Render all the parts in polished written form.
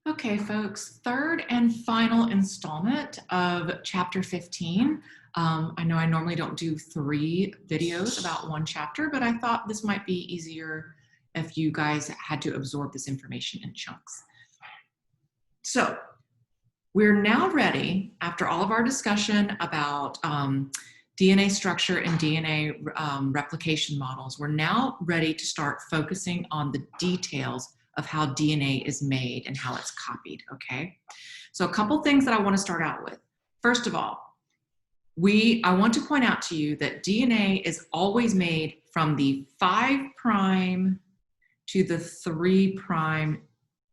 Okay, folks, third and final installment of Chapter 15. I know I normally don't do 3 videos about one chapter, but I thought this might be easier if you guys had to absorb this information in chunks. So we're now ready, after all of our discussion about DNA structure and DNA replication models, we're now ready to start focusing on the details of how DNA is made and how it's copied, okay? So a couple things that I want to start out with. First of all, I want to point out to you that DNA is always made from the 5' to the 3'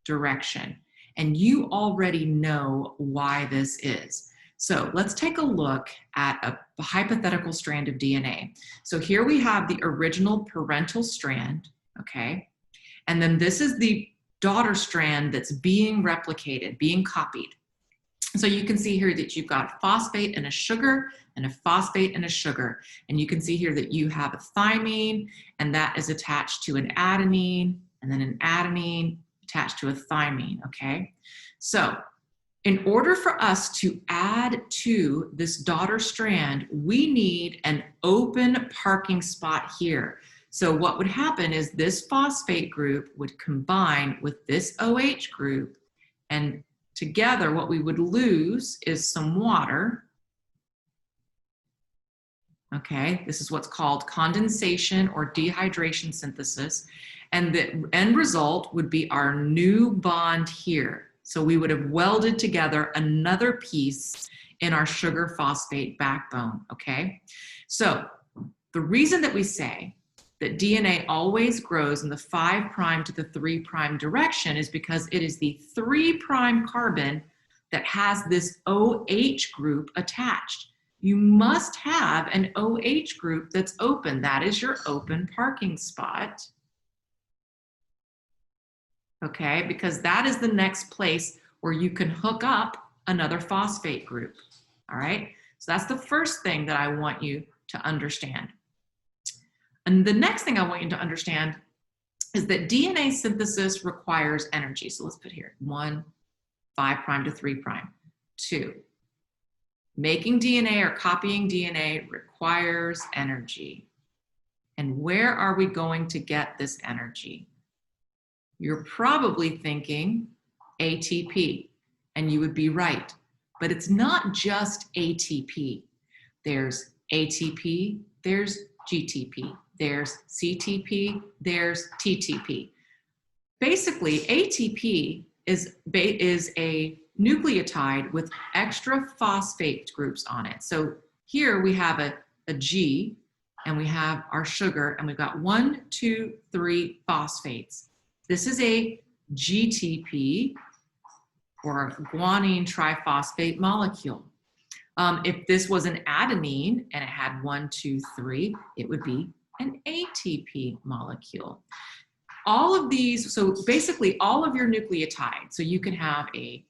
direction. And you already know why this is. So let's take a look at a hypothetical strand of DNA. So here we have the original parental strand, okay? And then this is the daughter strand that's being replicated, being copied. So you can see here that you've got phosphate and a sugar and a phosphate and a sugar. And you can see here that you have a thymine, and that is attached to an adenine, and then an adenine attached to a thymine, okay? So in order for us to add to this daughter strand, we need an open parking spot here. So what would happen is this phosphate group would combine with this OH group, and together what we would lose is some water. Okay, this is what's called condensation or dehydration synthesis. And the end result would be our new bond here. So we would have welded together another piece in our sugar phosphate backbone, okay? So the reason that we say that DNA always grows in the 5' to the 3' direction is because it is the 3' carbon that has this OH group attached. You must have an OH group that's open. That is your open parking spot. Okay, because that is the next place where you can hook up another phosphate group. All right, so that's the first thing that I want you to understand. And the next thing I want you to understand is that DNA synthesis requires energy. So let's put here 1, 5' to 3'. 2, making DNA or copying DNA requires energy. And where are we going to get this energy? You're probably thinking ATP, and you would be right. But it's not just ATP. There's ATP, there's GTP, there's CTP, there's TTP. Basically, ATP is a nucleotide with extra phosphate groups on it. So here we have a G, and we have our sugar, and we've got 1, 2, 3 phosphates. This is a GTP, or guanine triphosphate molecule. If this was an adenine and it had 1, 2, 3, it would be an ATP molecule. All of these, so basically all of your nucleotides, so you can have a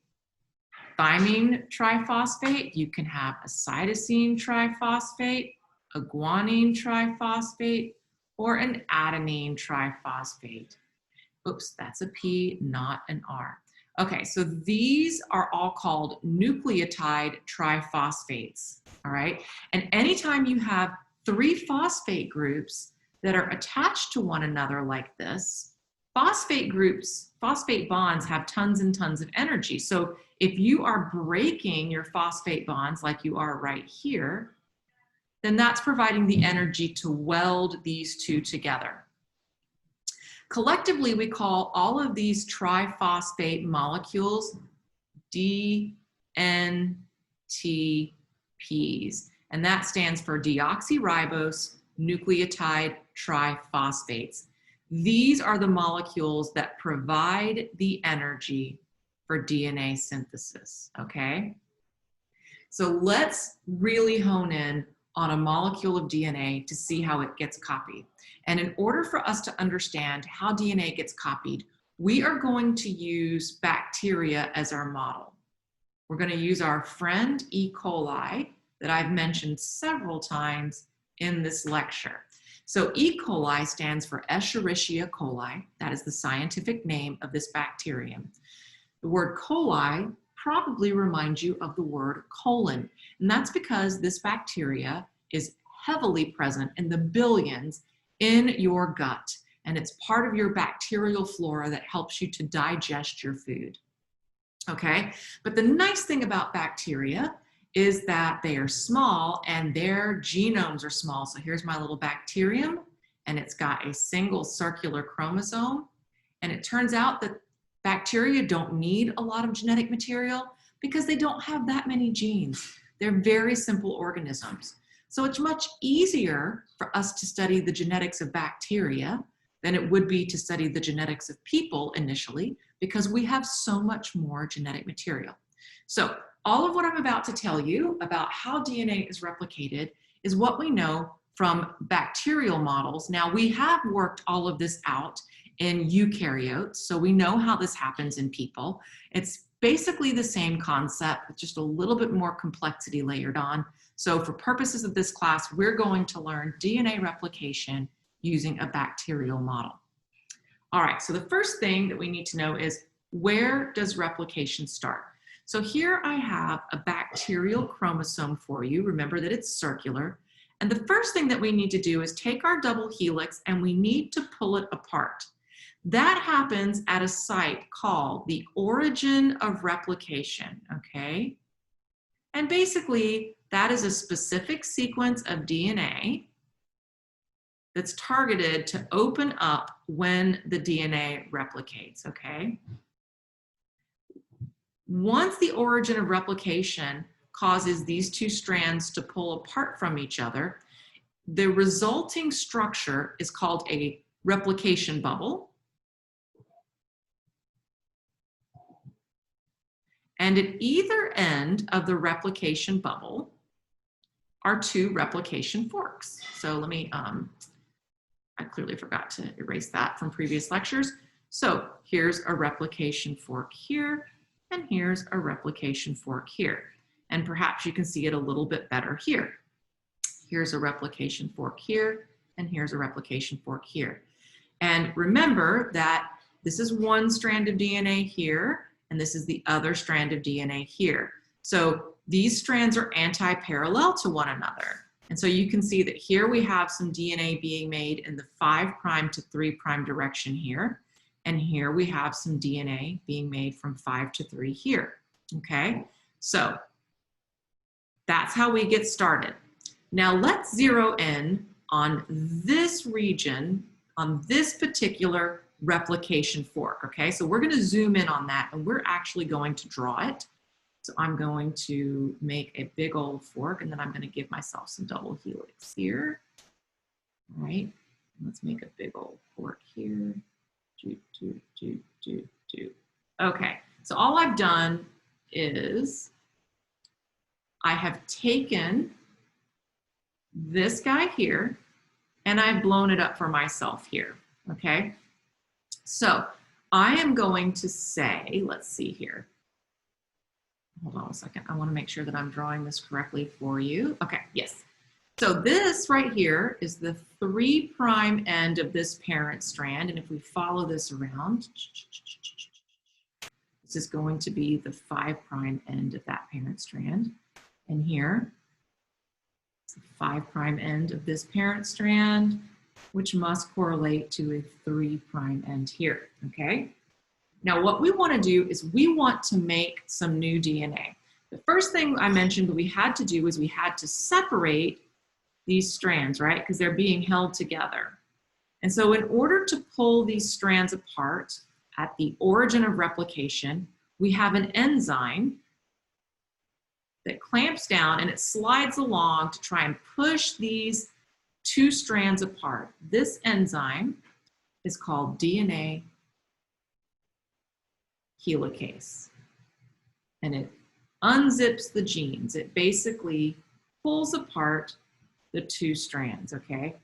thymine triphosphate, you can have a cytosine triphosphate, a guanine triphosphate, or an adenine triphosphate. Oops, that's a P, not an R. Okay, so these are all called nucleotide triphosphates, all right? And anytime you have 3 phosphate groups that are attached to one another like this, phosphate bonds have tons and tons of energy. So if you are breaking your phosphate bonds like you are right here, then that's providing the energy to weld these two together. Collectively, we call all of these triphosphate molecules DNTPs, and that stands for deoxyribose nucleotide triphosphates. These are the molecules that provide the energy for DNA synthesis, okay? So let's really hone in on a molecule of DNA to see how it gets copied. And in order for us to understand how DNA gets copied, we are going to use bacteria as our model. We're going to use our friend E. coli that I've mentioned several times in this lecture. So E. coli stands for Escherichia coli. That is the scientific name of this bacterium. The word coli probably reminds you of the word colon, and that's because this bacteria is heavily present in the billions in your gut, and it's part of your bacterial flora that helps you to digest your food. Okay, but the nice thing about bacteria is that they are small and their genomes are small. So here's my little bacterium, and it's got a single circular chromosome. And it turns out that bacteria don't need a lot of genetic material because they don't have that many genes. They're very simple organisms. So it's much easier for us to study the genetics of bacteria than it would be to study the genetics of people initially, because we have so much more genetic material. So all of what I'm about to tell you about how DNA is replicated is what we know from bacterial models. Now, we have worked all of this out in eukaryotes, so we know how this happens in people. It's basically the same concept, with just a little bit more complexity layered on. So for purposes of this class, we're going to learn DNA replication using a bacterial model. All right, so the first thing that we need to know is, where does replication start? So here I have a bacterial chromosome for you. Remember that it's circular. And the first thing that we need to do is take our double helix and we need to pull it apart. That happens at a site called the origin of replication, okay? And basically, that is a specific sequence of DNA that's targeted to open up when the DNA replicates, okay? Once the origin of replication causes these two strands to pull apart from each other, the resulting structure is called a replication bubble. And at either end of the replication bubble are two replication forks. So let me, I clearly forgot to erase that from previous lectures. So here's a replication fork here, and here's a replication fork here. And perhaps you can see it a little bit better here. Here's a replication fork here, and here's a replication fork here. And remember that this is one strand of DNA here, and this is the other strand of DNA here. So these strands are anti-parallel to one another. And so you can see that here we have some DNA being made in the 5' to 3' direction here. And here we have some DNA being made from 5 to 3 here, okay? So that's how we get started. Now let's zero in on this region, on this particular replication fork, okay? So we're gonna zoom in on that, and we're actually going to draw it. So I'm going to make a big old fork, and then I'm gonna give myself some double helix here. All right, let's make a big old fork here. Okay, so all I've done is I have taken this guy here and I've blown it up for myself here, okay? So I am going to say, let's see here. Hold on a second. I want to make sure that I'm drawing this correctly for you. Okay, yes. So this right here is the 3' end of this parent strand. And if we follow this around, this is going to be the 5' end of that parent strand. And here, it's the 5' end of this parent strand, which must correlate to a 3' end here, okay? Now what we want to do is we want to make some new DNA. The first thing I mentioned that we had to do is we had to separate these strands, right? Because they're being held together. And so in order to pull these strands apart at the origin of replication, we have an enzyme that clamps down and it slides along to try and push these two strands apart. This enzyme is called DNA helicase, and it unzips the genes. It basically pulls apart the two strands, okay?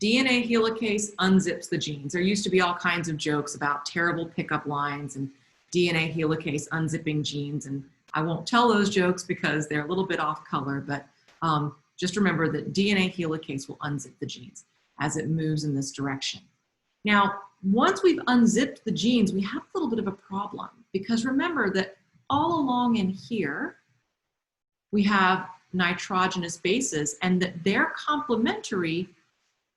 DNA helicase unzips the genes. There used to be all kinds of jokes about terrible pickup lines and DNA helicase unzipping genes, and I won't tell those jokes because they're a little bit off color, but just remember that DNA helicase will unzip the genes as it moves in this direction. Now, once we've unzipped the genes, we have a little bit of a problem, because remember that all along in here, we have nitrogenous bases, and that they're complementary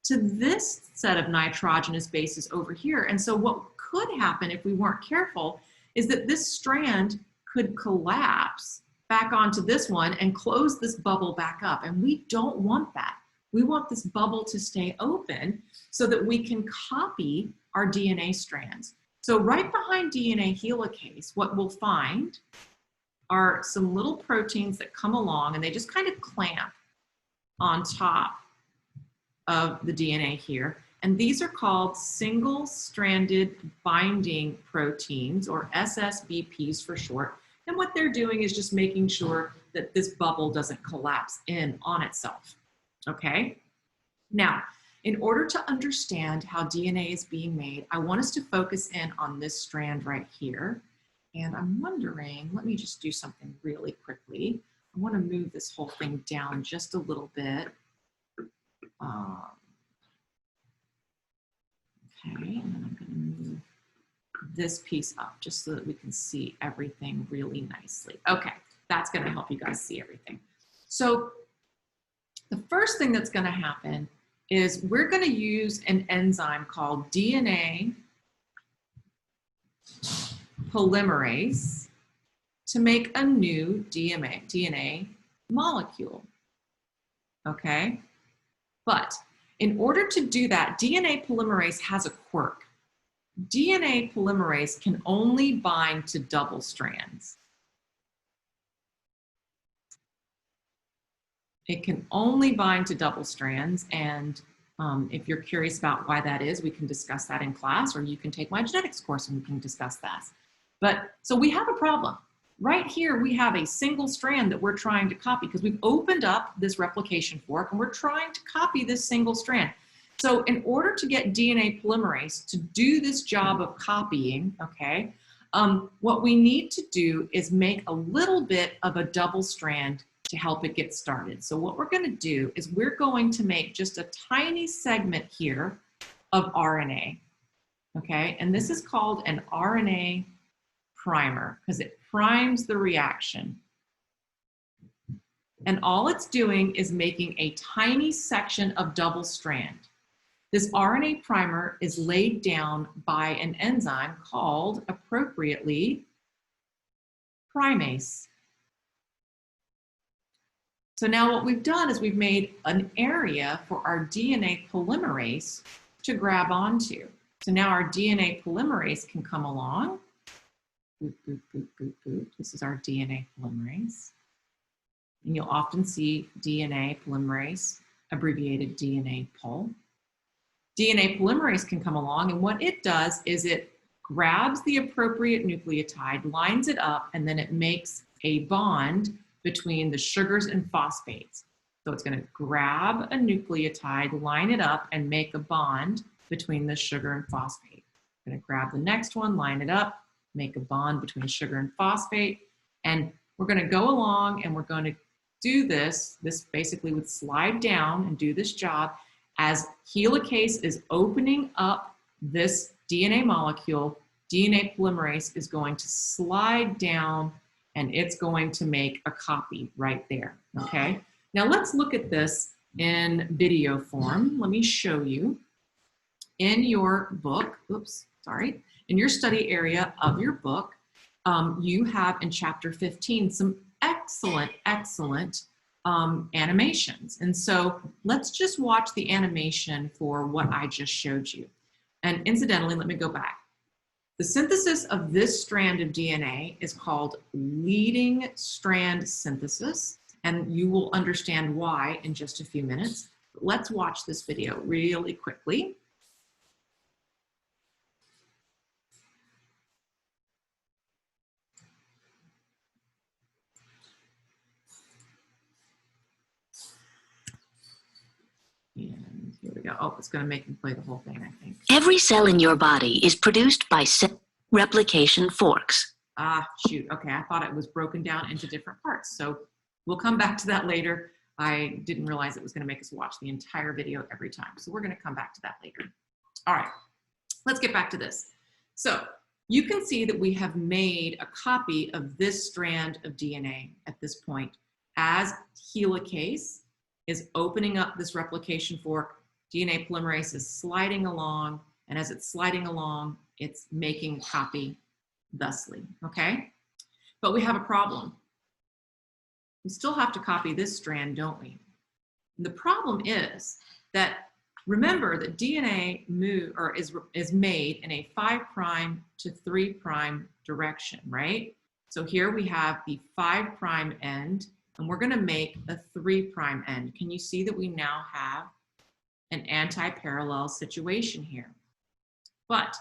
to this set of nitrogenous bases over here. And so what could happen if we weren't careful is that this strand could collapse back onto this one and close this bubble back up. And we don't want that. We want this bubble to stay open so that we can copy our DNA strands. So right behind DNA helicase, what we'll find are some little proteins that come along and they just kind of clamp on top of the DNA here. And these are called single-stranded binding proteins, or SSBPs for short. And what they're doing is just making sure that this bubble doesn't collapse in on itself. Okay? Now, in order to understand how DNA is being made, I want us to focus in on this strand right here. And I'm wondering, let me just do something really quickly. I want to move this whole thing down just a little bit. Okay, and then I'm going to move this piece up just so that we can see everything really nicely. Okay, that's going to help you guys see everything. So the first thing that's going to happen is we're going to use an enzyme called DNA polymerase to make a new DNA molecule. Okay? But in order to do that, DNA polymerase has a quirk. DNA polymerase can only bind to double strands. It can only bind to double strands, and if you're curious about why that is, we can discuss that in class, or you can take my genetics course and we can discuss that. But so we have a problem. Right here, we have a single strand that we're trying to copy because we've opened up this replication fork and we're trying to copy this single strand. So in order to get DNA polymerase to do this job of copying, okay, what we need to do is make a little bit of a double strand to help it get started. So what we're going to do is we're going to make just a tiny segment here of RNA, okay? And this is called an RNA primer because it primes the reaction. And all it's doing is making a tiny section of double strand. This RNA primer is laid down by an enzyme called, appropriately, primase. So now what we've done is we've made an area for our DNA polymerase to grab onto. So now our DNA polymerase can come along. Boop, boop, boop, boop, boop. This is our DNA polymerase. And you'll often see DNA polymerase, abbreviated DNA pol. DNA polymerase can come along, and what it does is it grabs the appropriate nucleotide, lines it up, and then it makes a bond between the sugars and phosphates. So it's going to grab a nucleotide, line it up, and make a bond between the sugar and phosphate. I'm going to grab the next one, line it up, make a bond between sugar and phosphate, and we're going to go along and we're going to do this. This basically would slide down and do this job as helicase is opening up this DNA molecule. DNA polymerase is going to slide down and it's going to make a copy right there, okay? Now let's look at this in video form. Let me show you. In your book, oops, sorry, in your study area of your book, you have in chapter 15 some excellent, excellent animations. And so let's just watch the animation for what I just showed you. And incidentally, let me go back. The synthesis of this strand of DNA is called leading strand synthesis, and you will understand why in just a few minutes. But let's watch this video really quickly. And here we go. Oh, it's going to make me play the whole thing, I think. Every cell in your body is produced by replication forks. Ah, shoot. Okay, I thought it was broken down into different parts. So we'll come back to that later. I didn't realize it was going to make us watch the entire video every time. So we're going to come back to that later. All right. let's get back to this. So you can see that we have made a copy of this strand of DNA at this point. As helicase is opening up this replication fork, DNA polymerase is sliding along, and as it's sliding along, it's making a copy thusly, okay? But we have a problem. We still have to copy this strand, don't we? And the problem is that, remember that DNA is made in a 5' to 3' direction, right? So here we have the 5' end, and we're gonna make a 3' end. Can you see that we now have an anti-parallel situation here? But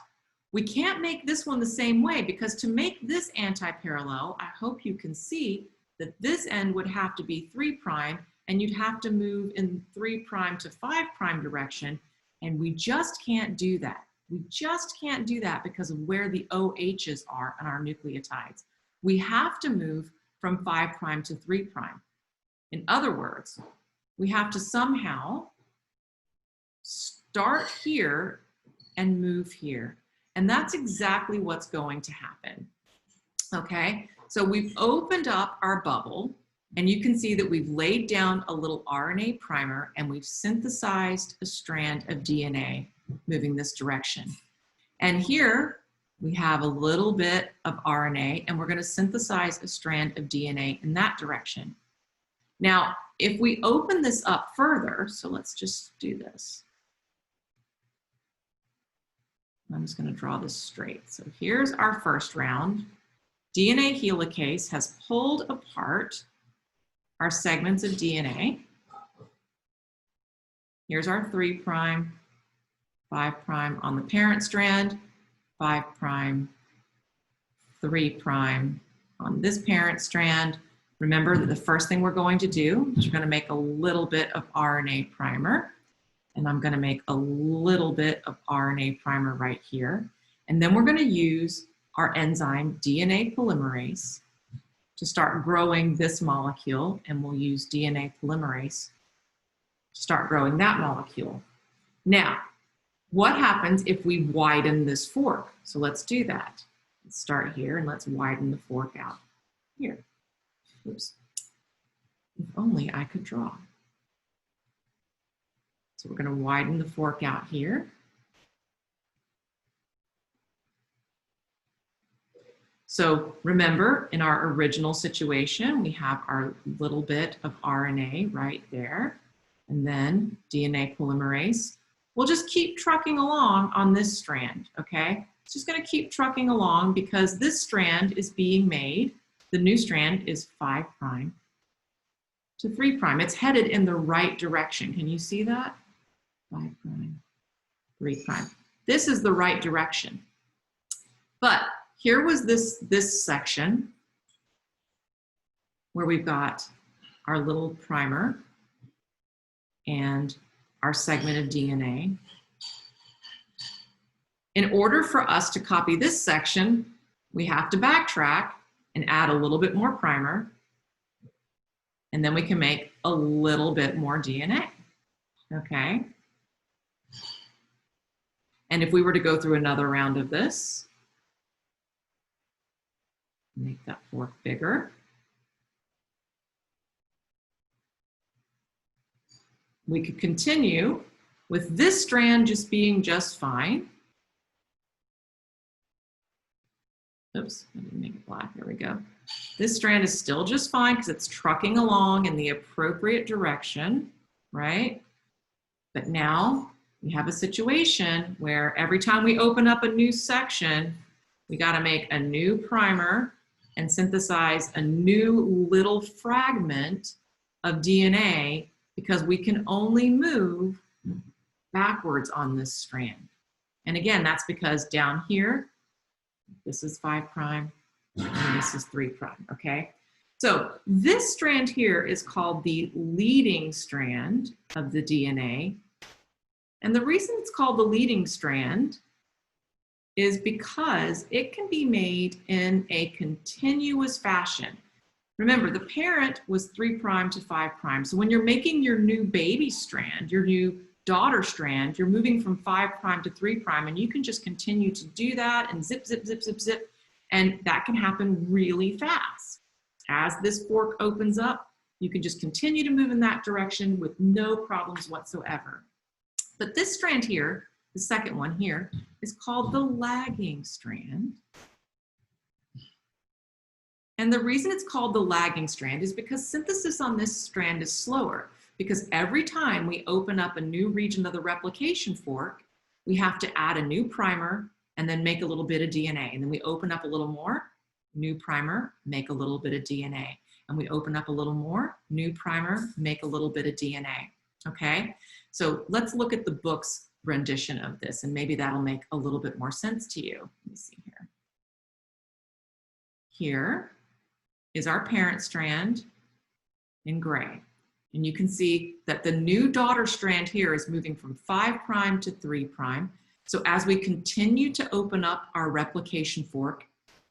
we can't make this one the same way, because to make this anti-parallel, I hope you can see that this end would have to be 3', and you'd have to move in 3' to 5' direction, and we just can't do that. We just can't do that because of where the OHs are on our nucleotides. We have to move from 5' to 3'. In other words, we have to somehow start here and move here. And that's exactly what's going to happen. Okay, so we've opened up our bubble, and you can see that we've laid down a little RNA primer, and we've synthesized a strand of DNA moving this direction. And here we have a little bit of RNA, and we're going to synthesize a strand of DNA in that direction. Now, if we open this up further, so let's just do this. I'm just going to draw this straight. So here's our first round. DNA helicase has pulled apart our segments of DNA. Here's our 3', 5' on the parent strand, 5', 3' on this parent strand. Remember that the first thing we're going to do is we're going to make a little bit of RNA primer. And I'm going to make a little bit of RNA primer right here. And then we're going to use our enzyme DNA polymerase to start growing this molecule, and we'll use DNA polymerase to start growing that molecule. Now, what happens if we widen this fork? So let's do that. Let's start here and let's widen the fork out here. Oops. If only I could draw. So we're going to widen the fork out here. So remember, in our original situation, we have our little bit of RNA right there, and then DNA polymerase. We'll just keep trucking along on this strand, okay? It's just going to keep trucking along because this strand is being made. The new strand is 5' to 3'. It's headed in the right direction. Can you see that? 5', 3'. This is the right direction. But here was this section where we've got our little primer and our segment of DNA. In order for us to copy this section, we have to backtrack and add a little bit more primer, and then we can make a little bit more DNA, okay? And if we were to go through another round of this, make that fork bigger. We could continue with this strand just being just fine. Oops, I didn't make it black, there we go. This strand is still just fine because it's trucking along in the appropriate direction, right? But now we have a situation where every time we open up a new section, we got to make a new primer and synthesize a new little fragment of DNA because we can only move backwards on this strand. And again, that's because down here, this is 5' and this is 3', okay? So this strand here is called the leading strand of the DNA. And the reason it's called the leading strand is because it can be made in a continuous fashion. Remember, the parent was 3' to 5'. So when you're making your new baby strand, your new daughter strand, you're moving from 5' to 3', and you can just continue to do that and zip, zip, zip, zip, zip, and that can happen really fast. As this fork opens up, you can just continue to move in that direction with no problems whatsoever. But this strand here, the second one here, is called the lagging strand. And the reason it's called the lagging strand is because synthesis on this strand is slower, because every time we open up a new region of the replication fork, we have to add a new primer and then make a little bit of DNA. And then we open up a little more, new primer, make a little bit of DNA. And we open up a little more, new primer, make a little bit of DNA, okay? So let's look at the book's rendition of this, and maybe that'll make a little bit more sense to you. Let me see here. Here is our parent strand in gray. And you can see that the new daughter strand here is moving from 5' to 3'. So as we continue to open up our replication fork,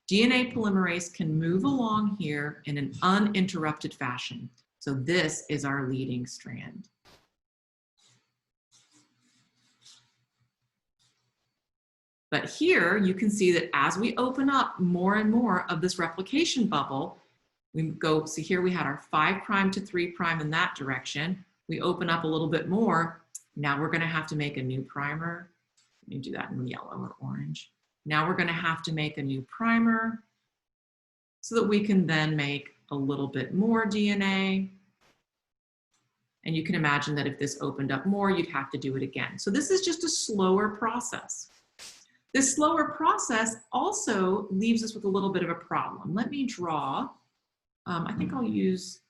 DNA polymerase can move along here in an uninterrupted fashion. So this is our leading strand. But here you can see that as we open up more and more of this replication bubble, we go, so here we had our 5' to 3' in that direction. We open up a little bit more. Now we're gonna have to make a new primer. Let me do that in yellow or orange. Now we're gonna have to make a new primer so that we can then make a little bit more DNA. And you can imagine that if this opened up more, you'd have to do it again. So this is just a slower process. This slower process also leaves us with a little bit of a problem. Let me draw, I think I'll use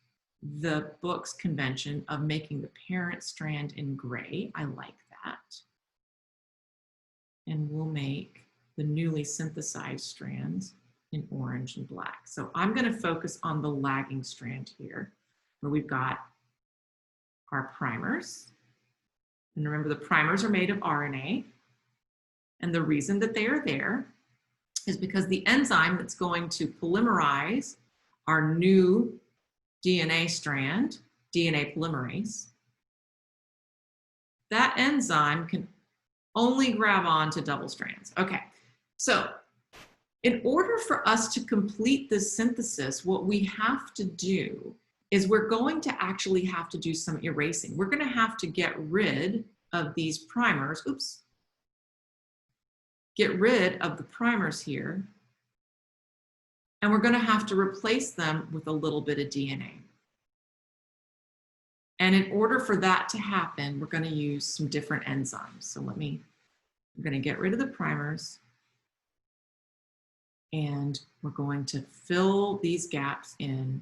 the book's convention of making the parent strand in gray. I like that. And we'll make the newly synthesized strands in orange and black. So I'm going to focus on the lagging strand here, where we've got our primers. And remember, the primers are made of RNA. And the reason that they are there is because the enzyme that's going to polymerize our new DNA strand, DNA polymerase, that enzyme can only grab on to double strands. Okay, so in order for us to complete this synthesis, what we have to do is we're going to actually have to do some erasing. We're going to have to get rid of these primers. Oops. Get rid of the primers here. And we're going to have to replace them with a little bit of DNA. And in order for that to happen, we're going to use some different enzymes. So I'm going to get rid of the primers. And we're going to fill these gaps in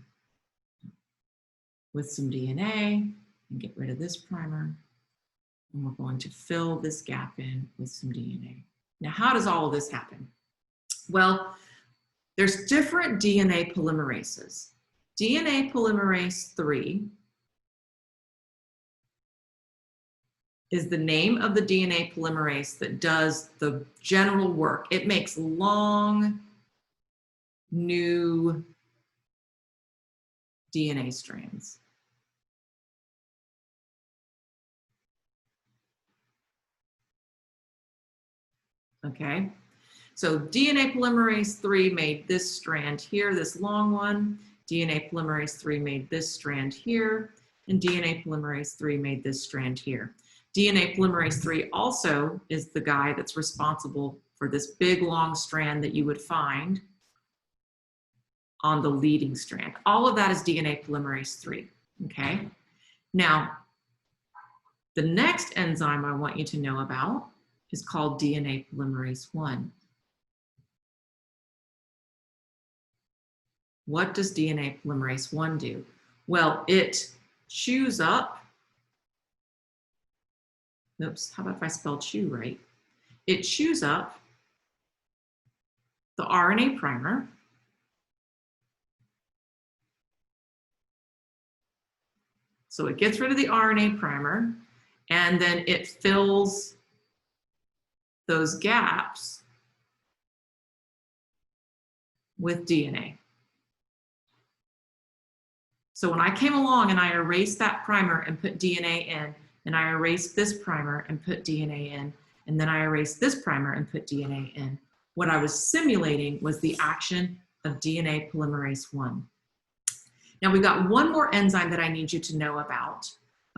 with some DNA and get rid of this primer. And we're going to fill this gap in with some DNA. Now, how does all of this happen? Well, there's different DNA polymerases. DNA polymerase 3 is the name of the DNA polymerase that does the general work. It makes long, new DNA strands. Okay, so DNA polymerase 3 made this strand here, this long one. DNA polymerase 3 made this strand here, and DNA polymerase 3 made this strand here. DNA polymerase 3 also is the guy that's responsible for this big long strand that you would find on the leading strand. All of that is DNA polymerase 3, okay? Now, the next enzyme I want you to know about is called DNA polymerase 1. What does DNA polymerase 1 do? Well, it chews up, oops, how about if I spell chew right? It chews up the RNA primer, so it gets rid of the RNA primer, and then it fills those gaps with DNA. So when I came along and I erased that primer and put DNA in, and I erased this primer and put DNA in, and then I erased this primer and put DNA in. What I was simulating was the action of DNA polymerase 1. Now we've got one more enzyme that I need you to know about,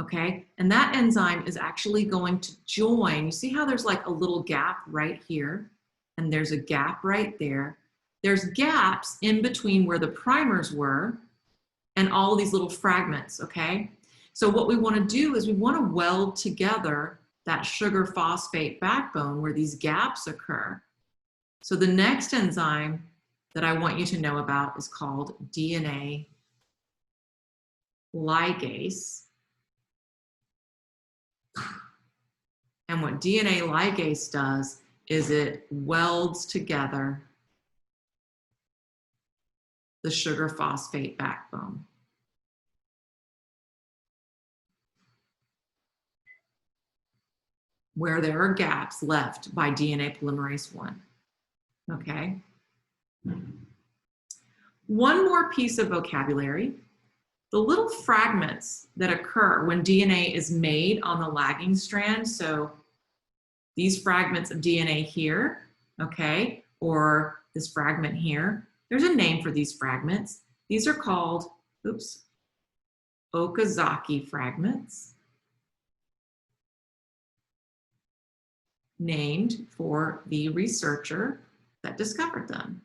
okay? And that enzyme is actually going to join, you see how there's like a little gap right here, and there's a gap right there. There's gaps in between where the primers were and all of these little fragments, okay? So what we want to do is we want to weld together that sugar phosphate backbone where these gaps occur. So the next enzyme that I want you to know about is called DNA ligase. And what DNA ligase does is it welds together the sugar phosphate backbone. Where there are gaps left by DNA polymerase 1. Okay? One more piece of vocabulary. The little fragments that occur when DNA is made on the lagging strand, so these fragments of DNA here, okay, or this fragment here, there's a name for these fragments. These are called, Okazaki fragments, named for the researcher that discovered them.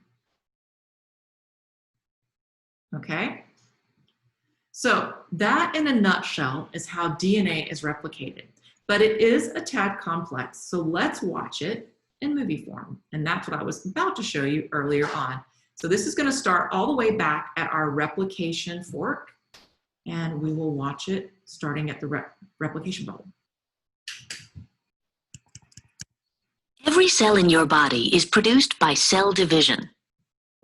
Okay? So that in a nutshell is how DNA is replicated, but it is a tad complex. So let's watch it in movie form. And that's what I was about to show you earlier on. So this is going to start all the way back at our replication fork, and we will watch it starting at the replication bubble. Every cell in your body is produced by cell division.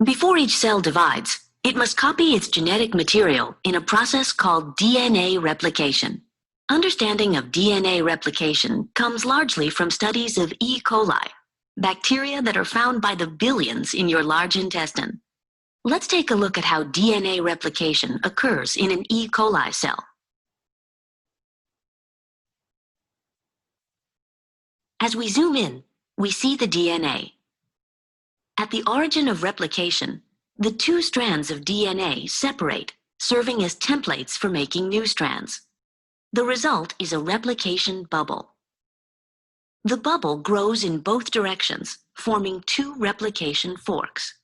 Before each cell divides, it must copy its genetic material in a process called DNA replication. Understanding of DNA replication comes largely from studies of E. coli, bacteria that are found by the billions in your large intestine. Let's take a look at how DNA replication occurs in an E. coli cell. As we zoom in, we see the DNA. At the origin of replication, the two strands of DNA separate, serving as templates for making new strands. The result is a replication bubble. The bubble grows in both directions, forming two replication forks.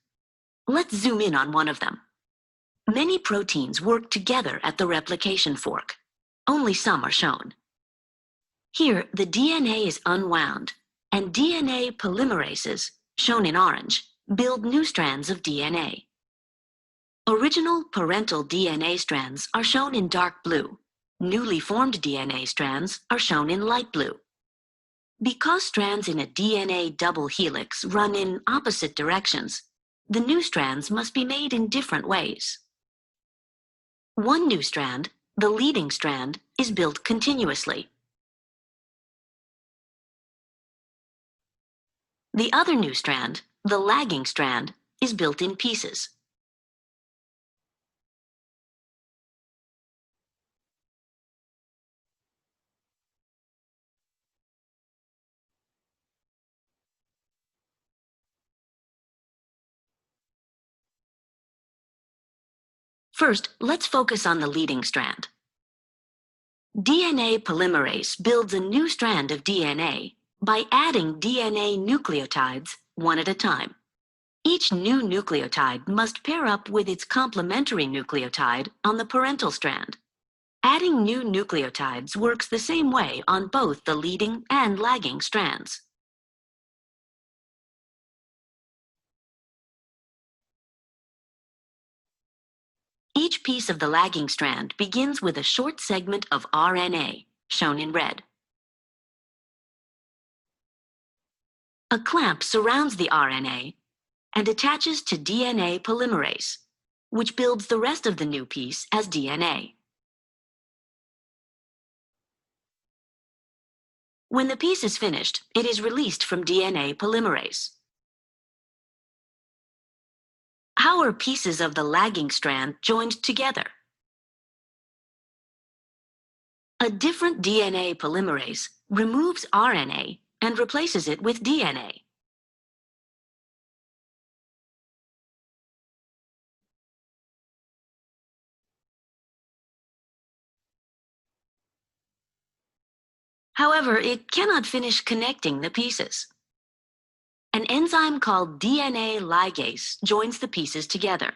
Let's zoom in on one of them. Many proteins work together at the replication fork. Only some are shown. Here, the DNA is unwound, and DNA polymerases, shown in orange, build new strands of DNA. Original parental DNA strands are shown in dark blue. Newly formed DNA strands are shown in light blue. Because strands in a DNA double helix run in opposite directions, the new strands must be made in different ways. One new strand, the leading strand, is built continuously. The other new strand, the lagging strand, is built in pieces. First, let's focus on the leading strand. DNA polymerase builds a new strand of DNA by adding DNA nucleotides one at a time. Each new nucleotide must pair up with its complementary nucleotide on the parental strand. Adding new nucleotides works the same way on both the leading and lagging strands. Each piece of the lagging strand begins with a short segment of RNA, shown in red. A clamp surrounds the RNA and attaches to DNA polymerase, which builds the rest of the new piece as DNA. When the piece is finished, it is released from DNA polymerase. How are pieces of the lagging strand joined together? A different DNA polymerase removes RNA and replaces it with DNA. However, it cannot finish connecting the pieces. An enzyme called DNA ligase joins the pieces together.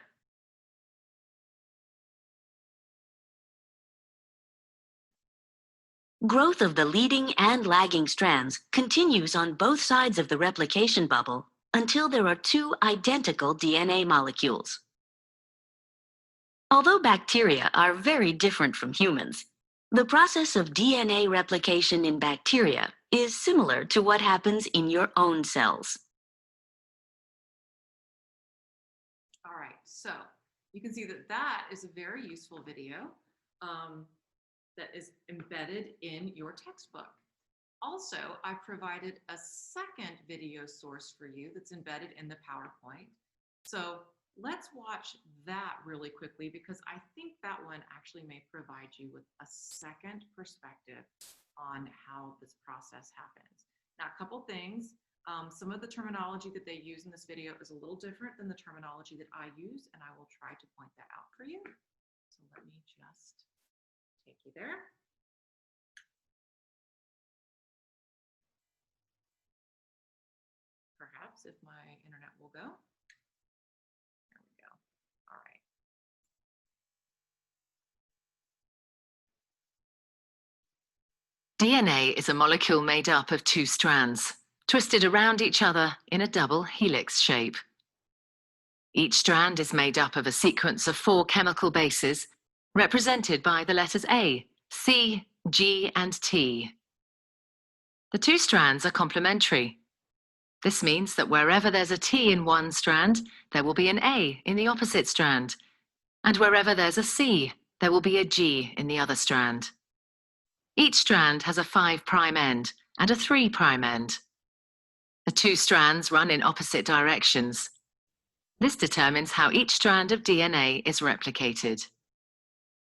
Growth of the leading and lagging strands continues on both sides of the replication bubble until there are two identical DNA molecules. Although bacteria are very different from humans, the process of DNA replication in bacteria is similar to what happens in your own cells. All right, so you can see that that is a very useful video that is embedded in your textbook. Also, I provided a second video source for you that's embedded in the PowerPoint. So let's watch that really quickly because I think that one actually may provide you with a second perspective on how this process happens. Now, a couple things. Some of the terminology that they use in this video is a little different than the terminology that I use, and I will try to point that out for you. So let me just take you there. Perhaps if my internet will go. There we go. All right. DNA is a molecule made up of two strands, twisted around each other in a double helix shape. Each strand is made up of a sequence of 4 chemical bases, represented by the letters A, C, G, and T. The two strands are complementary. This means that wherever there's a T in one strand, there will be an A in the opposite strand, and wherever there's a C, there will be a G in the other strand. Each strand has a 5' end and a 3' end. The two strands run in opposite directions. This determines how each strand of DNA is replicated.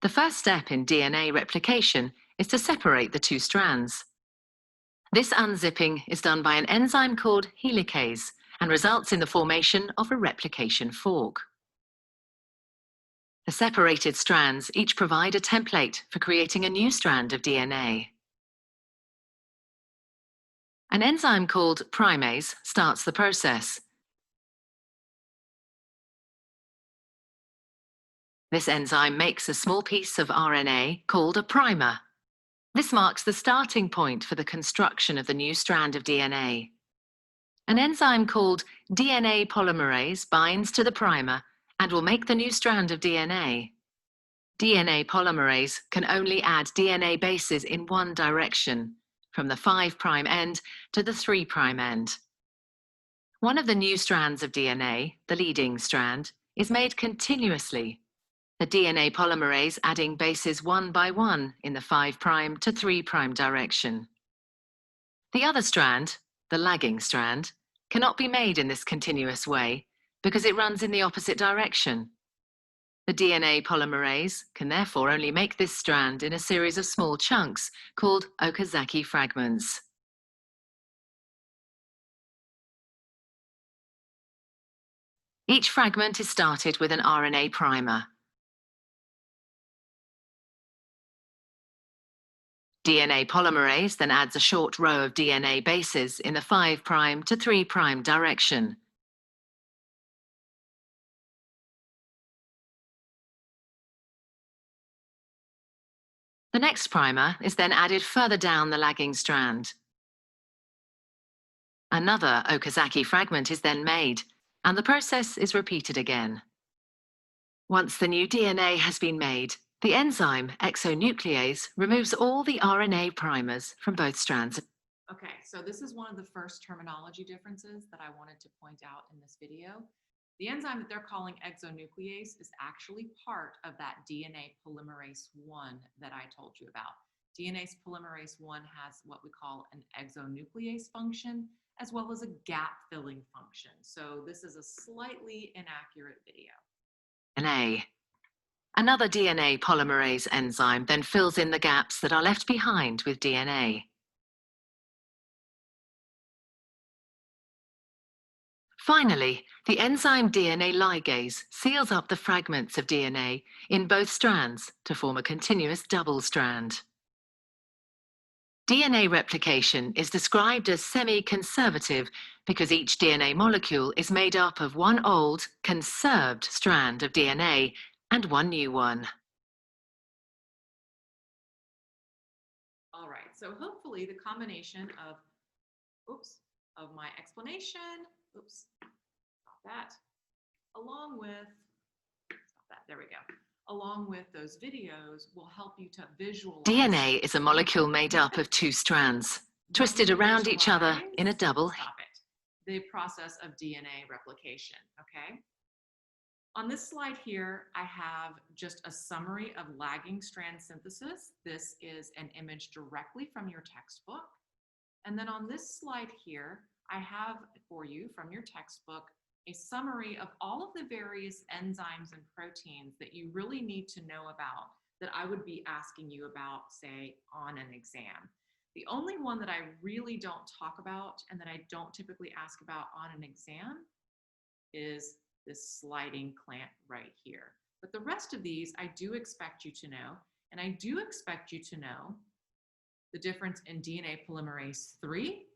The first step in DNA replication is to separate the two strands. This unzipping is done by an enzyme called helicase and results in the formation of a replication fork. The separated strands each provide a template for creating a new strand of DNA. An enzyme called primase starts the process. This enzyme makes a small piece of RNA called a primer. This marks the starting point for the construction of the new strand of DNA. An enzyme called DNA polymerase binds to the primer and will make the new strand of DNA. DNA polymerase can only add DNA bases in one direction, from the 5' end to the 3' end. One of the new strands of DNA, the leading strand, is made continuously, the DNA polymerase adding bases one by one in the 5' to 3' direction. The other strand, the lagging strand, cannot be made in this continuous way because it runs in the opposite direction. The DNA polymerase can therefore only make this strand in a series of small chunks called Okazaki fragments. Each fragment is started with an RNA primer. DNA polymerase then adds a short row of DNA bases in the 5' to 3' direction. The next primer is then added further down the lagging strand. Another Okazaki fragment is then made, and the process is repeated again. Once the new DNA has been made, the enzyme exonuclease removes all the RNA primers from both strands. Okay, so this is one of the first terminology differences that I wanted to point out in this video. The enzyme that they're calling exonuclease is actually part of that DNA polymerase 1 that I told you about. DNA polymerase 1 has what we call an exonuclease function as well as a gap filling function. So this is a slightly inaccurate video. Another DNA polymerase enzyme then fills in the gaps that are left behind with DNA. Finally, the enzyme DNA ligase seals up the fragments of DNA in both strands to form a continuous double strand. DNA replication is described as semi-conservative because each DNA molecule is made up of one old, conserved strand of DNA and one new one. All right, so hopefully the combination of, of my explanation, stop that, along with, there we go, along with those videos will help you to visualize. DNA is a molecule made up of two strands, twisted around each other in a double. The process of DNA replication, okay? On this slide here, I have just a summary of lagging strand synthesis. This is an image directly from your textbook. And then on this slide here, I have for you from your textbook a summary of all of the various enzymes and proteins that you really need to know about that I would be asking you about, say, on an exam. The only one that I really don't talk about and that I don't typically ask about on an exam is this sliding clamp right here. But the rest of these I do expect you to know, and I do expect you to know the difference in DNA polymerase 3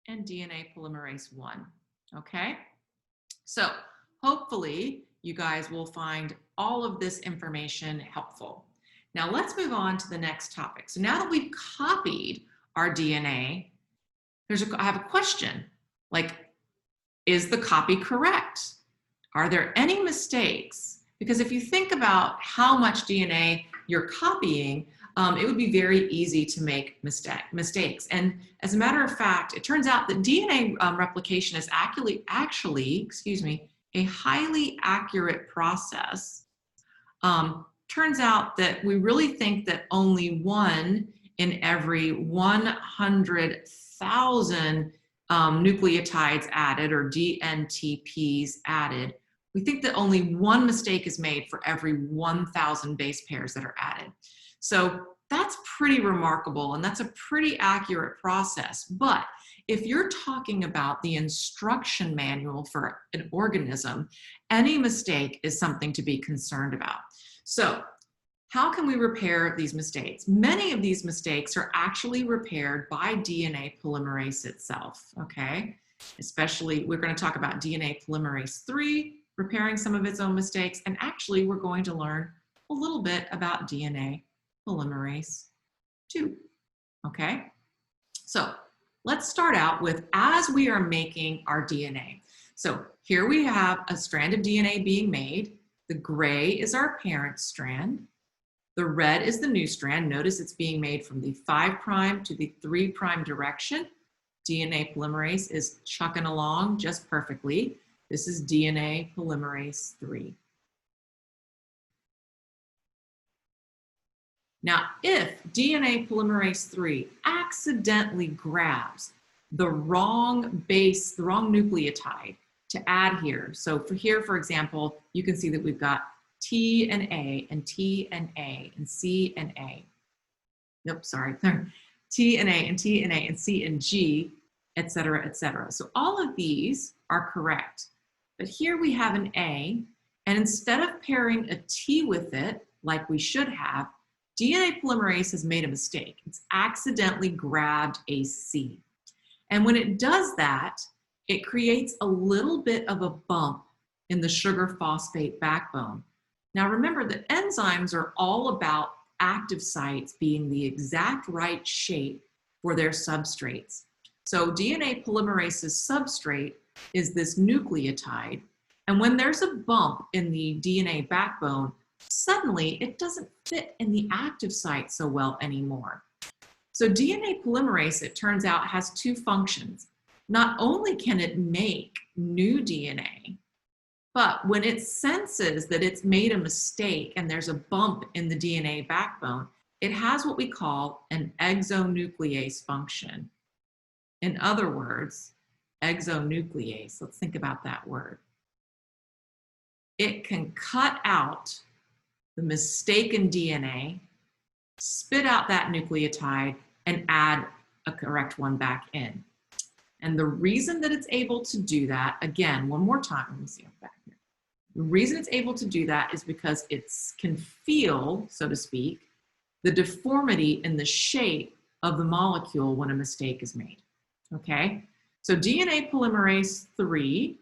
and DNA polymerase 1, okay? So hopefully you guys will find all of this information helpful. Now let's move on to the next topic. So now that we've copied our DNA, I have a question, like, is the copy correct? Are there any mistakes? Because if you think about how much DNA you're copying, it would be very easy to make mistakes. And as a matter of fact, it turns out that DNA replication is actually, a highly accurate process. Turns out that we really think that only 1 in every 100,000 nucleotides added, or dNTPs added, we think that only 1 mistake is made for every 1,000 base pairs that are added. So that's pretty remarkable, and that's a pretty accurate process. But if you're talking about the instruction manual for an organism, any mistake is something to be concerned about. So how can we repair these mistakes? Many of these mistakes are actually repaired by DNA polymerase itself, okay? Especially, we're going to talk about DNA polymerase 3, repairing some of its own mistakes, and actually we're going to learn a little bit about DNA polymerase 2, okay? So let's start out with, as we are making our DNA. So here we have a strand of DNA being made. The gray is our parent strand. The red is the new strand. Notice it's being made from the 5' to the 3' direction. DNA polymerase is chucking along just perfectly. This is DNA polymerase 3. Now, if DNA polymerase 3 accidentally grabs the wrong base, the wrong nucleotide to add here. So for here, for example, you can see that we've got T and A and T and A and C and A. Nope, sorry. T and A and T and A and C and G, et cetera, et cetera. So all of these are correct. But here we have an A, and instead of pairing a T with it, like we should have, DNA polymerase has made a mistake. It's accidentally grabbed a C. And when it does that, it creates a little bit of a bump in the sugar phosphate backbone. Now remember that enzymes are all about active sites being the exact right shape for their substrates. So DNA polymerase's substrate is this nucleotide, and when there's a bump in the DNA backbone, suddenly it doesn't fit in the active site so well anymore. So DNA polymerase, it turns out, has 2 functions. Not only can it make new DNA, but when it senses that it's made a mistake and there's a bump in the DNA backbone, it has what we call an exonuclease function. In other words, exonuclease, let's think about that word. It can cut out the mistaken DNA, spit out that nucleotide, and add a correct one back in. And the reason that it's able to do that, again, one more time, let me see back here. The reason it's able to do that is because it can feel, so to speak, the deformity in the shape of the molecule when a mistake is made, okay? So DNA polymerase 3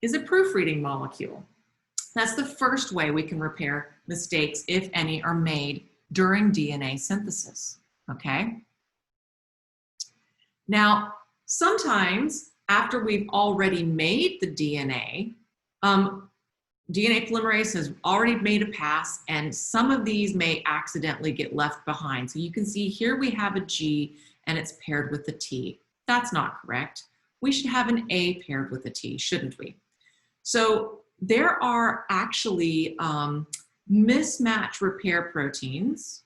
is a proofreading molecule. That's the first way we can repair mistakes, if any, are made during DNA synthesis, okay? Now, sometimes after we've already made the DNA, DNA polymerase has already made a pass, and some of these may accidentally get left behind. So you can see here we have a G and it's paired with a T. That's not correct. We should have an A paired with a T, shouldn't we? So there are actually mismatch repair proteins.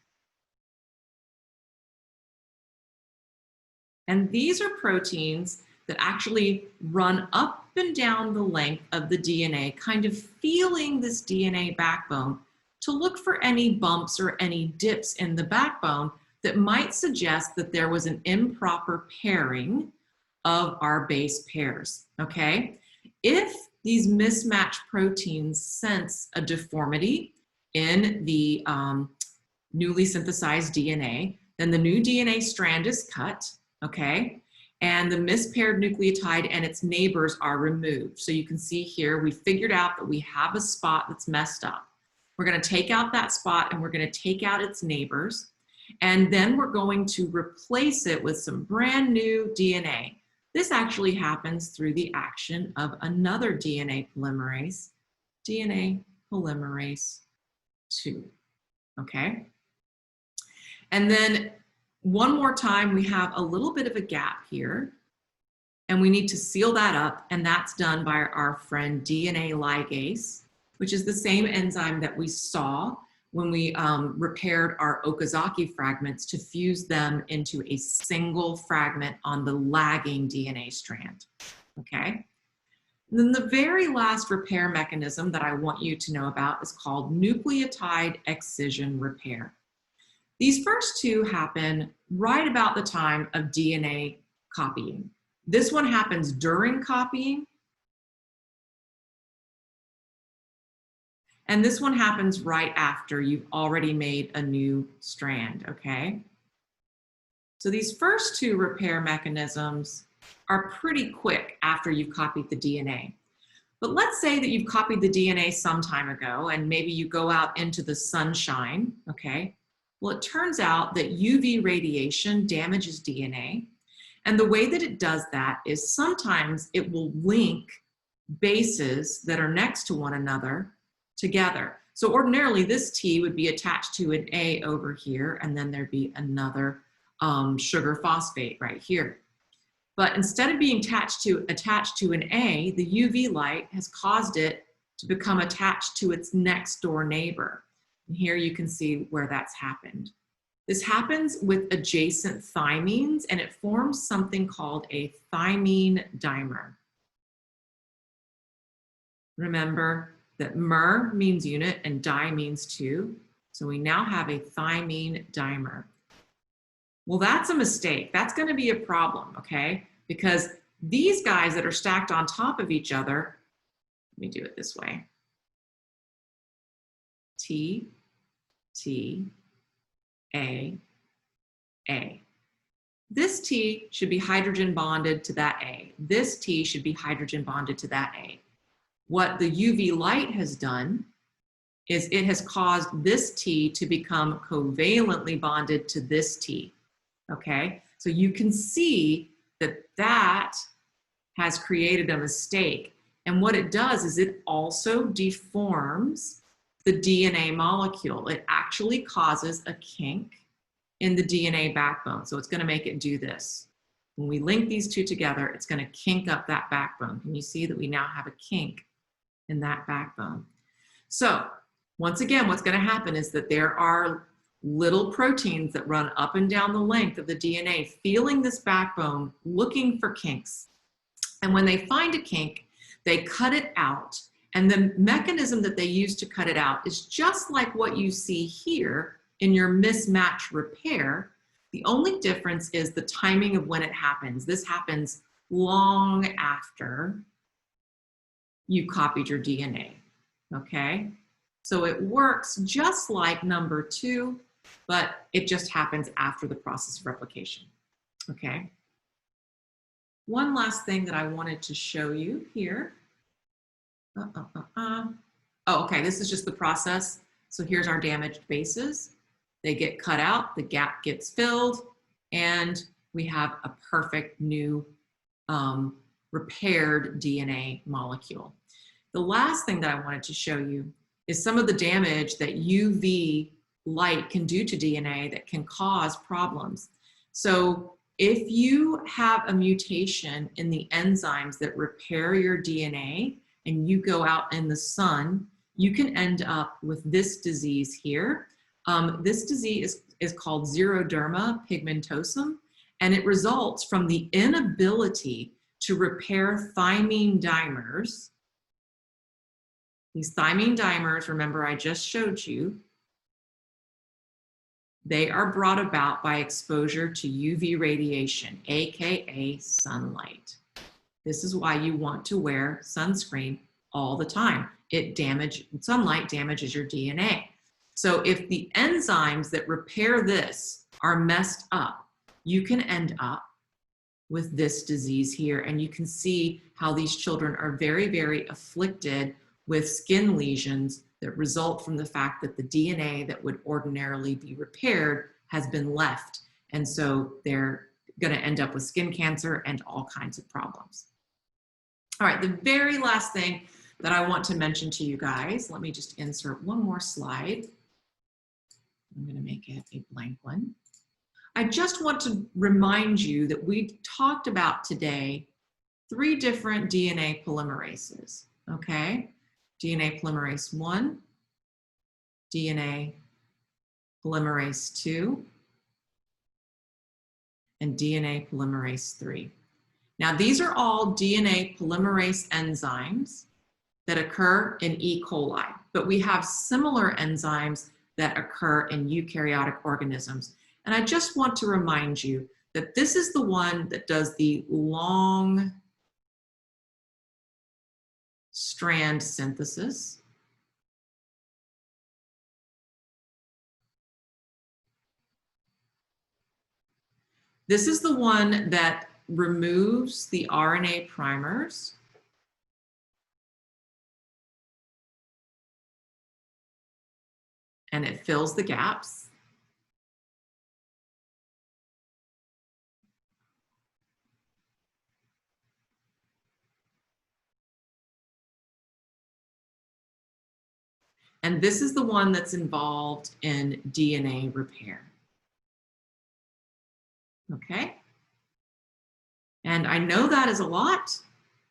And these are proteins that actually run up and down the length of the DNA, kind of feeling this DNA backbone to look for any bumps or any dips in the backbone that might suggest that there was an improper pairing of our base pairs, okay? If these mismatched proteins sense a deformity in the newly synthesized DNA, then the new DNA strand is cut, okay? And the mispaired nucleotide and its neighbors are removed. So you can see here, we figured out that we have a spot that's messed up. We're gonna take out that spot and we're gonna take out its neighbors. And then we're going to replace it with some brand new DNA. This actually happens through the action of another DNA polymerase 2, okay? And then one more time, we have a little bit of a gap here, and we need to seal that up, and that's done by our friend DNA ligase, which is the same enzyme that we saw when we repaired our Okazaki fragments to fuse them into a single fragment on the lagging DNA strand, okay? And then the very last repair mechanism that I want you to know about is called nucleotide excision repair. These first two happen right about the time of DNA copying. This one happens during copying, and this one happens right after you've already made a new strand, okay? So these first two repair mechanisms are pretty quick after you've copied the DNA. But let's say that you've copied the DNA some time ago, and maybe you go out into the sunshine, okay? Well, it turns out that UV radiation damages DNA. And the way that it does that is sometimes it will link bases that are next to one another together. So ordinarily this T would be attached to an A over here, and then there'd be another sugar phosphate right here. But instead of being attached to an A, the UV light has caused it to become attached to its next door neighbor. And here you can see where that's happened. This happens with adjacent thymines, and it forms something called a thymine dimer. Remember that mer means unit and di means two. So we now have a thymine dimer. Well, that's a mistake. That's going to be a problem, okay? Because these guys that are stacked on top of each other, let me do it this way. T, T, A, A. This T should be hydrogen bonded to that A. This T should be hydrogen bonded to that A. What the UV light has done is it has caused this T to become covalently bonded to this T, okay? So you can see that that has created a mistake. And what it does is it also deforms the DNA molecule. It actually causes a kink in the DNA backbone. So it's going to make it do this. When we link these two together, it's going to kink up that backbone. Can you see that we now have a kink in that backbone? So once again, what's going to happen is that there are little proteins that run up and down the length of the DNA, feeling this backbone, looking for kinks. And when they find a kink, they cut it out And the mechanism that they use to cut it out is just like what you see here in your mismatch repair. The only difference is the timing of when it happens. This happens long after you copied your DNA, okay? So it works just like number 2, but it just happens after the process of replication, okay? One last thing that I wanted to show you here. Oh, okay, this is just the process. So here's our damaged bases. They get cut out, the gap gets filled, and we have a perfect new repaired DNA molecule. The last thing that I wanted to show you is some of the damage that UV light can do to DNA that can cause problems. So if you have a mutation in the enzymes that repair your DNA and you go out in the sun, you can end up with this disease here. This disease is called xeroderma pigmentosum, and it results from the inability to repair thymine dimers. These thymine dimers, remember I just showed you, they are brought about by exposure to UV radiation, AKA sunlight. This is why you want to wear sunscreen all the time. Sunlight damages your DNA. So if the enzymes that repair this are messed up, you can end up with this disease here. And you can see how these children are very, very afflicted with skin lesions that result from the fact that the DNA that would ordinarily be repaired has been left. And so they're going to end up with skin cancer and all kinds of problems. All right, the very last thing that I want to mention to you guys, let me just insert one more slide. I'm going to make it a blank one. I just want to remind you that we talked about today 3 different DNA polymerases, okay? DNA polymerase 1, DNA polymerase 2, and DNA polymerase 3. Now, these are all DNA polymerase enzymes that occur in E. coli, but we have similar enzymes that occur in eukaryotic organisms. And I just want to remind you that this is the one that does the long strand synthesis. This is the one that removes the RNA primers. And it fills the gaps. And this is the one that's involved in DNA repair. Okay? And I know that is a lot,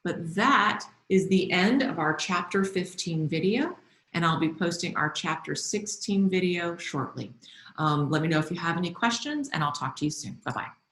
but that is the end of our chapter 15 video, and I'll be posting our chapter 16 video shortly. Let me know if you have any questions, and I'll talk to you soon. Bye-bye.